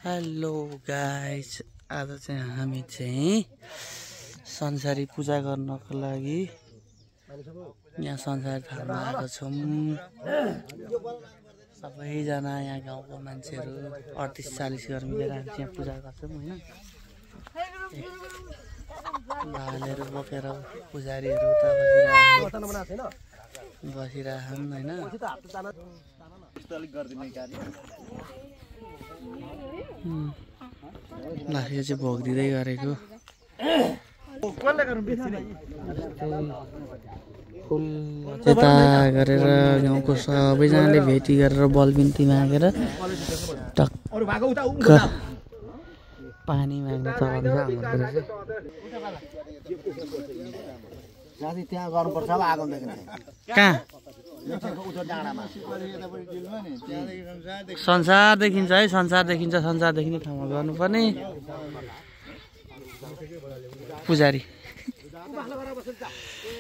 Hello guys, आज चाहिँ हामी चाहिँ संसारी पूजा गर्नको लागि यहाँ संसार थालमा आएको छौँ। सबैजना यहाँ गाउँको मान्छेहरू 38-40 घर मिलेर हामी यहाँ पूजा गर्छौँ होइन। भालेहरू बोकेर पुजारीहरू त बसिरहन् होइन। लाखे चाहिँ भोग दिँदै गरेको फुल चेता गरेर गाउँको सबैजनाले भेटी गरेर बलबिन्ती मागेर टक्क पानी माग्न चलाउँछ त्यहाँ गर्नुपर्छ अब आगो देख्ने कहाँ संसार देखिन्छ है, संसार देखिन्छ। संसार देखिने ठाउँमा गर्नुपर्ने पुजारी।